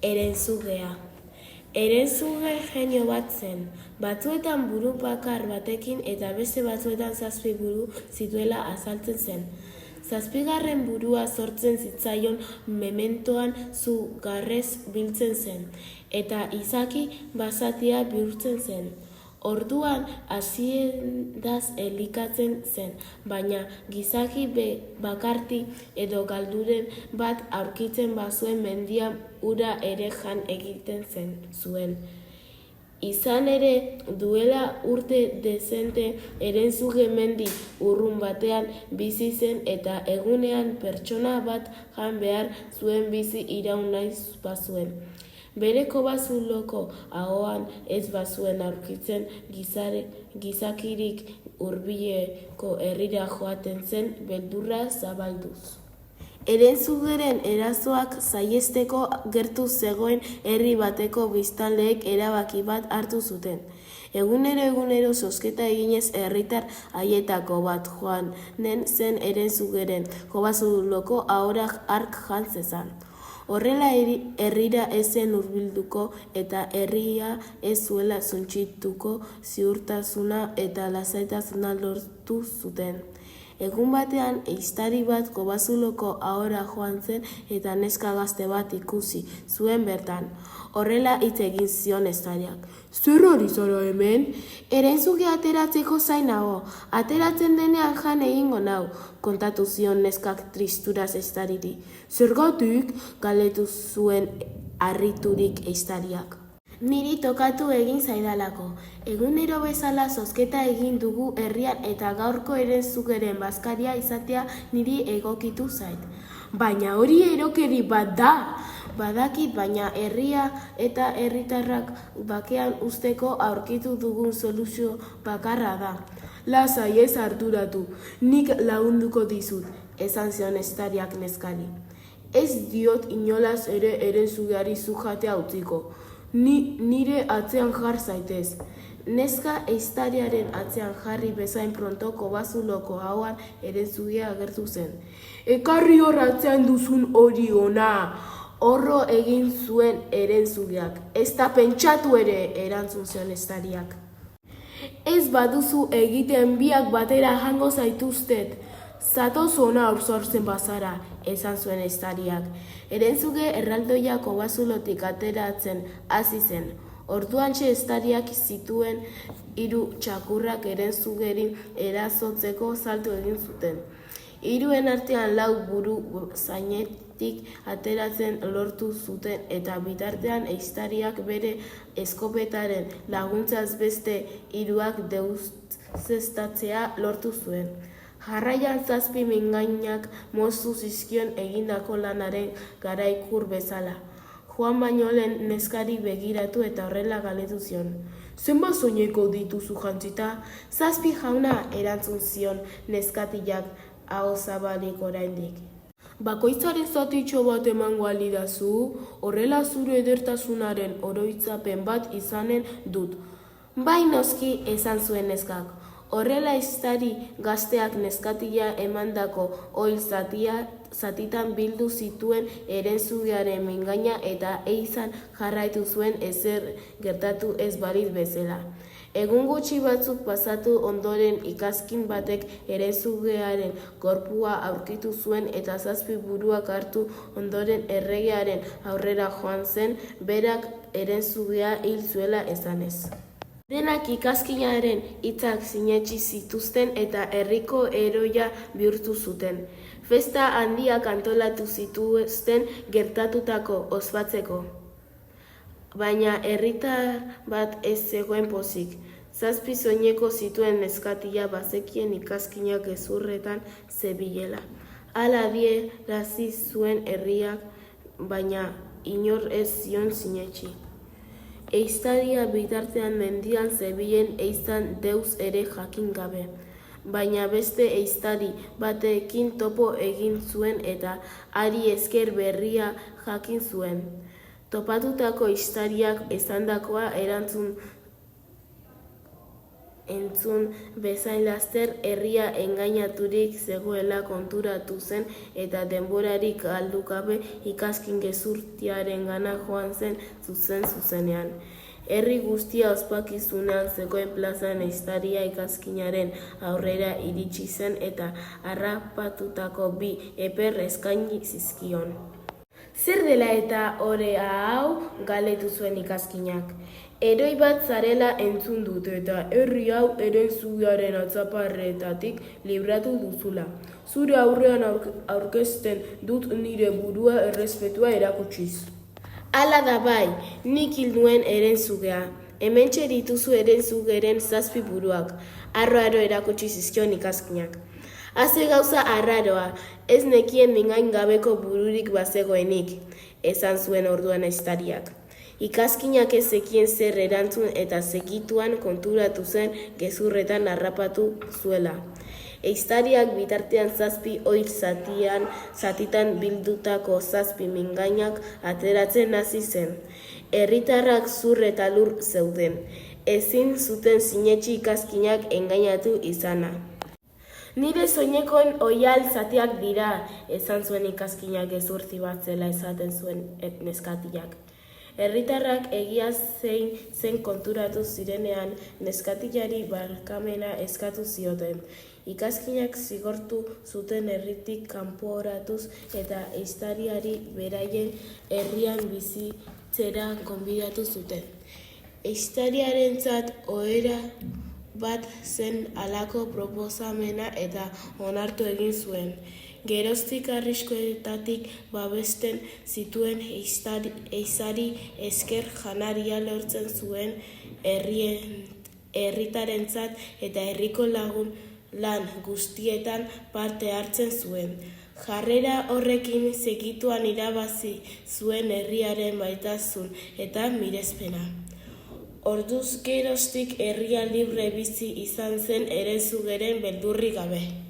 Herenzugea. Herenzuge genio bat zen, batzuetan buru bakar batekin eta beste batzuetan 7 buru zituela azaltzen zen. 7. burua sortzen zitzaion mementoan zugarrez biltzen zen, eta izaki basatia bihurtzen zen. Orduan hasiendaz elikatzen zen, baina gizaki bakarti edo galduren bat aurkitzen bazuen mendia ura ere jan egiten zuen. Izan ere, duela urte dezente Herenzuge mendi urrun batean bizi zen eta egunean pertsona bat jan behar zuen bizi iraun nahi bazuen. Bere kobazuloko ahoan ez bazuen aurkitzen gizakirik hurbileko herrira joaten zen beldurra zabalduz. Herenzugeren erasoak saihesteko gertu zegoen herri bateko biztanleek erabaki bat hartu zuten. Egunero zozketa eginez herritar haietako bat joanen zen Herenzugeren kobazuloko ahora hark jan zezan. Horrela herrira ez zen hurbilduko eta herria ez zuela suntsituko ziurtasuna eta lasaitasuna lortu zuten. Egun batean, ehiztari bat kobazuloko ahora joan zen eta neska gazte bat ikusi zuen bertan. Horrela hitz egin zion ehiztariak. Zer ari zara hemen? Herenzuge ateratzeko zain nago. Ateratzen denean jan egingo nau, kontatu zion neskak tristuraz ehiztariri. Zergatik? Galdetu zuen harriturik ehiztariak. Niri tokatu egin zaidalako. Egunero bezala zozketa egin dugu herrian eta gaurko Herenzugeren bazkaria izatea niri egokitu zait. Baina hori erokeri bat da! Badakit, baina herria eta herritarrak bakean uzteko aurkitu dugun soluzio bakarra da. Lasai ez arduratu, nik lagunduko dizut, esan zion ehiztariak neskari. Ez diot inolaz ere Herenzugeari zu jatea utziko. Nire atzean jar zaitez. Neska ehiztariaren atzean jarri bezain pronto kobazuloko ahoan Herenzugea agertu zen. Ekarri hor atzean duzun hori ona! Horro egin zuen Herenzugeak. Ez da pentsatu ere, erantzun zion ehiztariak. Ez baduzu egiten biak batera jango zaituztet. Zatoz ona aursortzen bazara, esan zuen ehiztariak. Herenzuge erraldoia kobazulotik ateratzen hasi zen. Orduantxe ehiztariak zituen 3 txakurrak Herenzugeri erasotzeko salto egin zuten. 3 artean 4 buru zainetik ateratzen lortu zuten eta bitartean ehiztariak bere eskopetaren laguntzaz beste 3 deuseztatzea lortu zuen. Jarraian 7 mingainak moztu zizkion egindako lanaren garaikur bezala. Joan baino lehen neskari begiratu eta horrela galdetu zion. Zenbat soineko dituzu jantzita? 7 jauna, erantzun zion neskatilak aho zabalik oraindik. Bakoitzaren zatitxo bat emango alidazu, horrela zure edertasunaren oroitzapen bat izanen dut. Bai noski, esan zuen neskak. Horrela ehiztari gazteak neskatila emandako oil zatitan bildu zituen Herenzugearen mingaina eta ehizan jarraitu zuen ezer gertatu ez balitz bezala. Egun gutxi batzuk pasatu ondoren ikazkin batek Herenzugearen gorpua aurkitu zuen eta 7 buruak hartu ondoren erregearen aurrera joan zen, berak Herenzugea hil zuela esanez. Denak ikazkinaren hitzak sinetsi zituzten eta herriko heroia bihurtu zuten. Festa handiak antolatu zituzten gertatutako ospatzeko. Baina herritar bat ez zegoen pozik. 7 soineko zituen neskatila bazekien ikazkinak gezurretan zebilela. Hala adierazi zuen herriak, baina inor ez zion sinetsi. Ehiztaria bitartean mendian zebilen ehizan deus ere jakin gabe. Baina beste ehiztari batekin topo egin zuen eta hari esker berria jakin zuen. Topatutako ehiztariak esandakoa entzun bezain laster herria engainaturik zegoela konturatu zen eta denborarik galdu gabe ikaskin gezurtiarengana joan zen zuzenean. Herri guztia ospakizunean zegoen plazan ehiztaria ikaskinaren aurrera iritsi zen eta harrapatutako 2 eper eskaini zizkion. Zer dela eta orea hau galdetu zuen ikaskinak. Heroi bat zarela entzun dut eta herri hau herentzugearen atzaparretatik libratu duzula. Zure aurrean aurkezten dut nire burua errespetua erakutsiz. Hala da bai, nik hil nuen herentzugea. Hementxe dituzu herentzugeren 7 buruak. Arro erakutsi zizkion ikaskinak. Haze gauza arraroa, ez nekien mingain gabeko bururik bazegoenik, esan zuen orduan ehiztariak. Ikaskinak ez zekien zer erantzun eta segituan konturatu zen gezurretan harrapatu zuela. Ehiztariak bitartean 7 oil zatitan bildutako 7 mingainak ateratzen hasi zen. Herritarrak zur eta lur zeuden. Ezin zuten sinetsi ikaskinak engainatu izana. Nire soinekoen oial zatiak dira, esan zuen ikaskinak gezurti bat zela esaten zuen neskatiak. Herritarrak egia zein zen konturatu zirenean neskatilari barkamena eskatu zioten. Ikaskinak zigortu zuten herritik kanporatuz eta ehiztariari beraien herrian bizitzera gonbidatu zuten. Ehiztariarentzat ohera bat zen halako proposamena eta onartu egin zuen. Geroztik arriskuetatik babesten zituen ehizari esker janaria lortzen zuen herritarentzat eta herriko lagun lan guztietan parte hartzen zuen. Jarrera horrekin segituan irabazi zuen herriaren baitasun eta mirespena. Orduz geroztik herria libre bizi izan zen herenzugeren beldurrik gabe.